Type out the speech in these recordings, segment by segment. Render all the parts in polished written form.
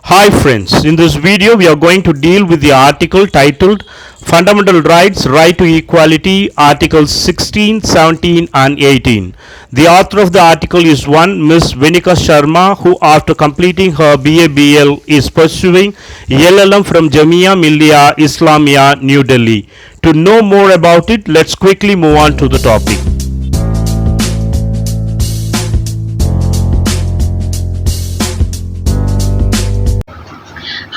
Hi friends, in this video we are going to deal with the article titled Fundamental Rights, Right to Equality, Articles 16, 17 and 18. The author of the article is one Miss Venika Sharma, who after completing her BA-BL is pursuing LLM from Jamia Millia Islamia, New Delhi. To know more about it, let's quickly move on to the topic.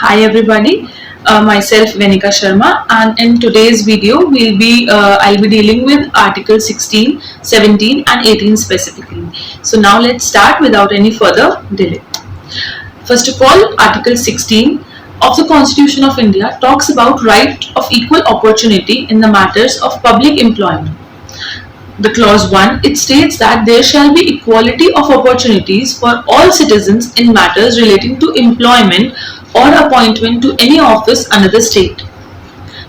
Hi everybody, myself Venika Sharma, and in today's video I'll be dealing with Article 16, 17 and 18 specifically. So now let's start without any further delay. First of all, Article 16 of the Constitution of India talks about right of equal opportunity in the matters of public employment. The clause 1, it states that there shall be equality of opportunities for all citizens in matters relating to employment or appointment to any office under the state.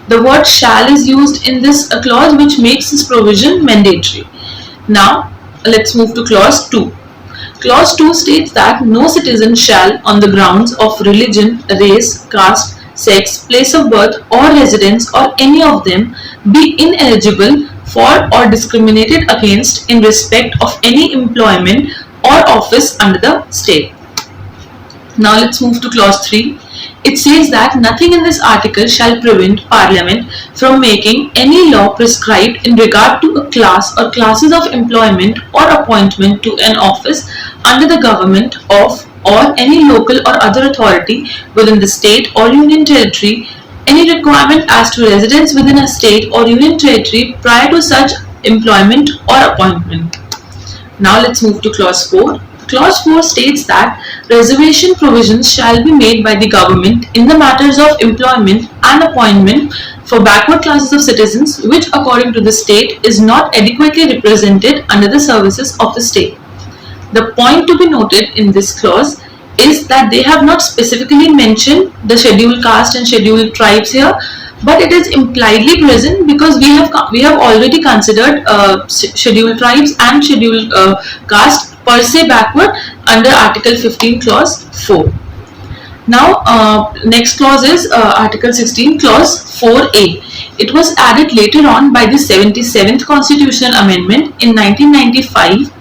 The word shall is used in this clause, which makes this provision mandatory. Now let's move to clause 2. Clause 2 states that no citizen shall, on the grounds of religion, race, caste, sex, place of birth or residence or any of them, be ineligible for or discriminated against in respect of any employment or office under the state. Now let's move to clause 3. It says that nothing in this article shall prevent Parliament from making any law prescribed in regard to a class or classes of employment or appointment to an office under the government of or any local or other authority within the state or union territory, any requirement as to residence within a state or union territory prior to such employment or appointment. Now let's move to clause 4. Clause 4 states that reservation provisions shall be made by the government in the matters of employment and appointment for backward classes of citizens which according to the state is not adequately represented under the services of the state. The point to be noted in this clause is that they have not specifically mentioned the scheduled caste and scheduled tribes here, but it is impliedly present because we have already considered scheduled tribes and scheduled caste per se backward under Article 15 clause 4. Now next clause is Article 16 clause 4a. It was added later on by the 77th Constitutional Amendment in 1995,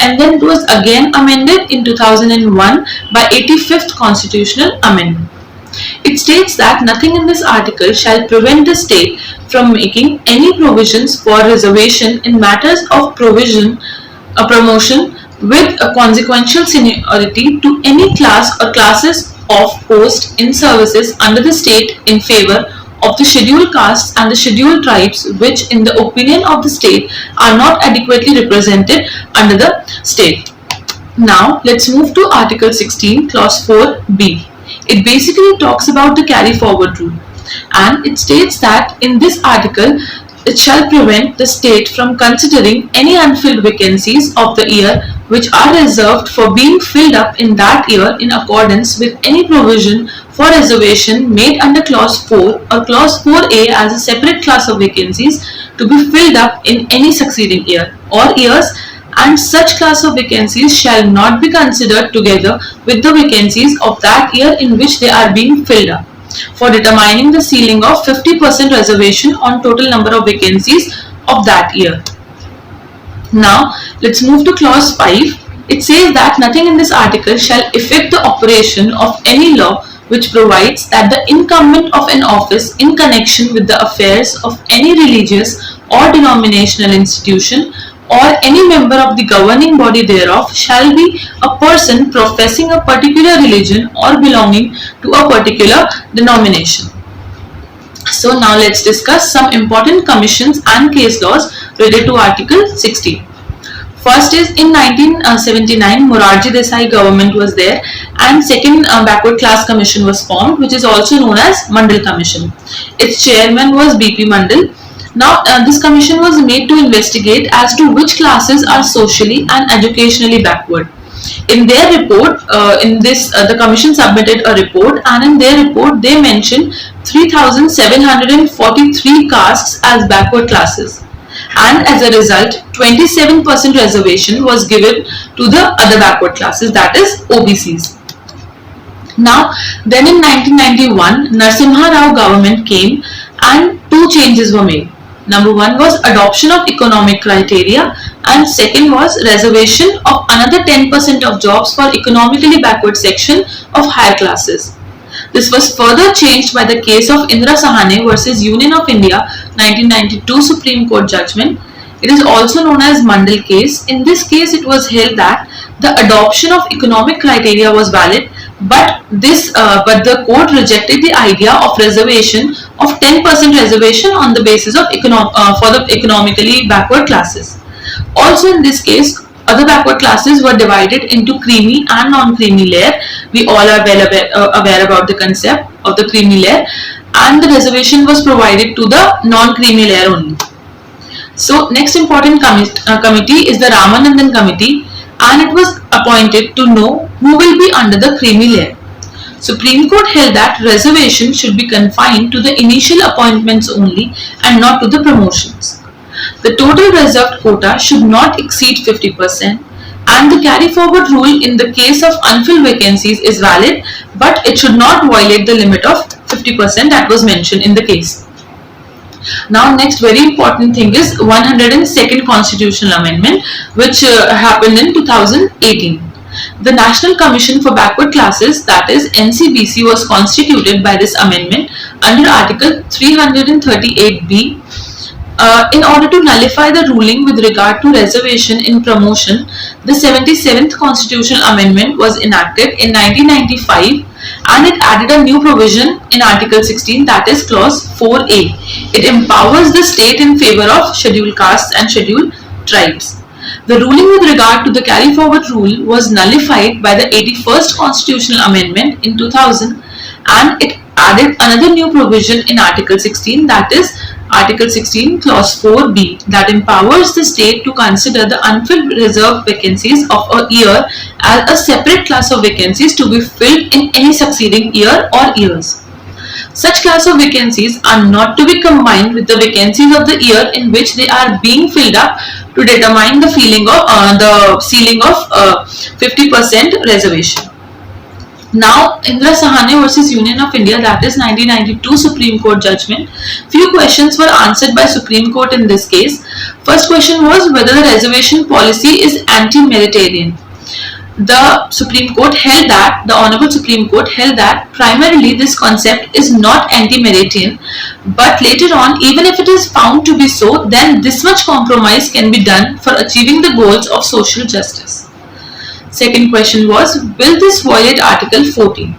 and then it was again amended in 2001 by 85th Constitutional Amendment. It states that nothing in this article shall prevent the state from making any provisions for reservation in matters of promotion with a consequential seniority to any class or classes of post in services under the state in favor of the scheduled castes and the scheduled tribes which in the opinion of the state are not adequately represented under the state. Now let's move to Article 16 clause 4b. It basically talks about the carry forward rule, and it states that in this article it shall prevent the state from considering any unfilled vacancies of the year which are reserved for being filled up in that year in accordance with any provision for reservation made under clause 4 or clause 4a as a separate class of vacancies to be filled up in any succeeding year or years, and such class of vacancies shall not be considered together with the vacancies of that year in which they are being filled up for determining the ceiling of 50% reservation on total number of vacancies of that year. Now let's move to clause 5. It says that nothing in this article shall affect the operation of any law which provides that the incumbent of an office in connection with the affairs of any religious or denominational institution or any member of the governing body thereof shall be a person professing a particular religion or belonging to a particular denomination. So now let's discuss some important commissions and case laws related to Article 16. First is in 1979, Morarji Desai government was there, and second backward class commission was formed, which is also known as Mandal Commission. Its chairman was B.P. Mandal. Now this commission was made to investigate as to which classes are socially and educationally backward. In their report, the commission submitted a report, and in their report they mentioned 3,743 castes as backward classes, and as a result 27% reservation was given to the other backward classes, that is OBCs. Now, then in 1991, Narasimha Rao government came and two changes were made. Number one was adoption of economic criteria, and second was reservation of another 10% of jobs for economically backward section of higher classes. This was further changed by the case of Indira Sahane versus Union of India 1992 Supreme Court judgment. It is also known as Mandal case. In this case, it was held that the adoption of economic criteria was valid, but the court rejected the idea of reservation of 10% reservation on the basis of for the economically backward classes. Also, in this case, other backward classes were divided into creamy and non-creamy layer. We all are well aware about the concept of the creamy layer, and the reservation was provided to the non-creamy layer only. So, next important committee is the Ramanandan Committee, and it was appointed to know who will be under the creamy layer. Supreme Court held that reservation should be confined to the initial appointments only and not to the promotions. The total reserved quota should not exceed 50%, and the carry forward rule in the case of unfilled vacancies is valid, but it should not violate the limit of 50% that was mentioned in the case. Now, next very important thing is 102nd Constitutional Amendment, which happened in 2018. The National Commission for Backward Classes, that is NCBC, was constituted by this amendment under Article 338B. In order to nullify the ruling with regard to reservation in promotion, the 77th Constitutional Amendment was enacted in 1995, and it added a new provision in Article 16, that is Clause 4A. It empowers the state in favor of scheduled castes and scheduled tribes. The ruling with regard to the carry forward rule was nullified by the 81st Constitutional Amendment in 2000, and it added another new provision in Article 16, that is Article 16 Clause 4B, that empowers the state to consider the unfilled reserved vacancies of a year as a separate class of vacancies to be filled in any succeeding year or years. Such class of vacancies are not to be combined with the vacancies of the year in which they are being filled up to determine the ceiling of 50% reservation. Now, Indira Sahane versus Union of India, that is 1992 Supreme Court judgment. Few questions were answered by Supreme Court in this case. First question was whether the reservation policy is anti-meritarian. The Supreme Court held that, the Honorable Supreme Court held that primarily this concept is not anti-meritarian, but later on, even if it is found to be so, then this much compromise can be done for achieving the goals of social justice. Second question was, will this violate Article 14?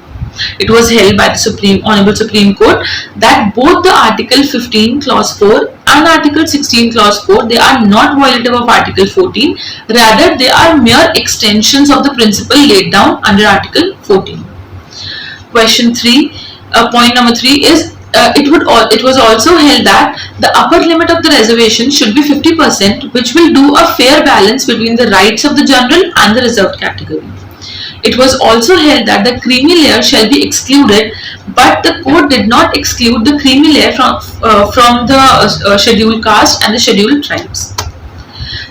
It was held by the Honorable Supreme Court that both the Article 15 Clause 4 and Article 16 Clause 4, they are not violative of Article 14, rather they are mere extensions of the principle laid down under Article 14. Question 3, point number 3 is, it was also held that the upper limit of the reservation should be 50%, which will do a fair balance between the rights of the general and the reserved category. It was also held that the creamy layer shall be excluded, but the court did not exclude the creamy layer from the scheduled caste and the scheduled tribes.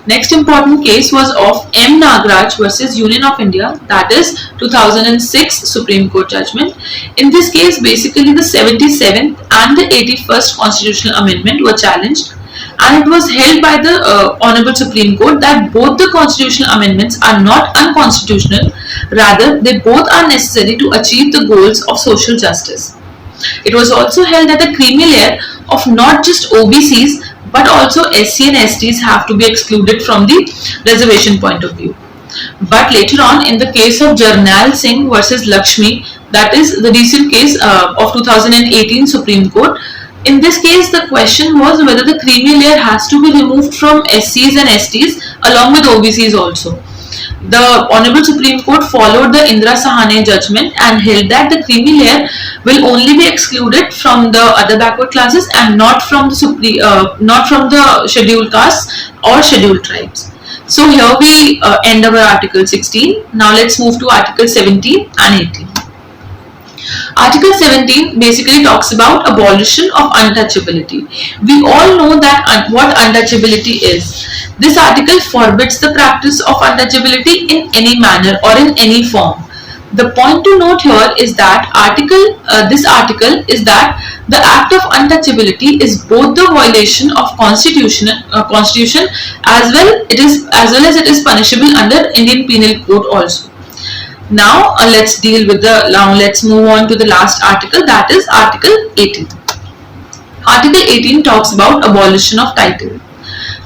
Next important case was of M. Nagraj versus Union of India, that is 2006 Supreme Court judgment. In this case, basically the 77th and the 81st Constitutional Amendment were challenged, and it was held by the Honorable Supreme Court that both the constitutional amendments are not unconstitutional, rather they both are necessary to achieve the goals of social justice. It was also held that the creamy layer of not just OBCs but also SC and STs have to be excluded from the reservation point of view. But later on, in the case of Jarnail Singh versus Lakshmi, that is the recent case of 2018 Supreme Court, in this case the question was whether the creamy layer has to be removed from SCs and STs along with OBCs also. The Honorable Supreme Court followed the Indira Sahane judgment and held that the creamy layer will only be excluded from the other backward classes and not from the scheduled castes or scheduled tribes. So here we end our Article 16. Now let's move to Article 17 and 18. Article 17 basically talks about abolition of untouchability. We all know that what untouchability is. This article forbids the practice of untouchability in any manner or in any form. The point to note here is that this article is that the act of untouchability is both the violation of constitution as well as it is punishable under Indian Penal Code also. Now let's move on to the last article, that is Article 18. Article 18 talks about abolition of title.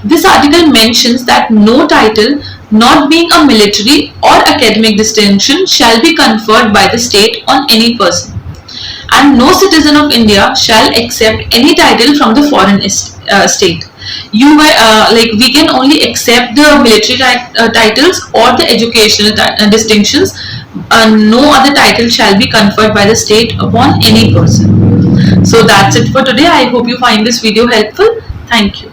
This article mentions that no title not being a military or academic distinction shall be conferred by the state on any person, and no citizen of India shall accept any title from the foreign state. We can only accept the military titles or the educational distinctions. No other title shall be conferred by the state upon any person. So that's it for today. I hope you find this video helpful. Thank you.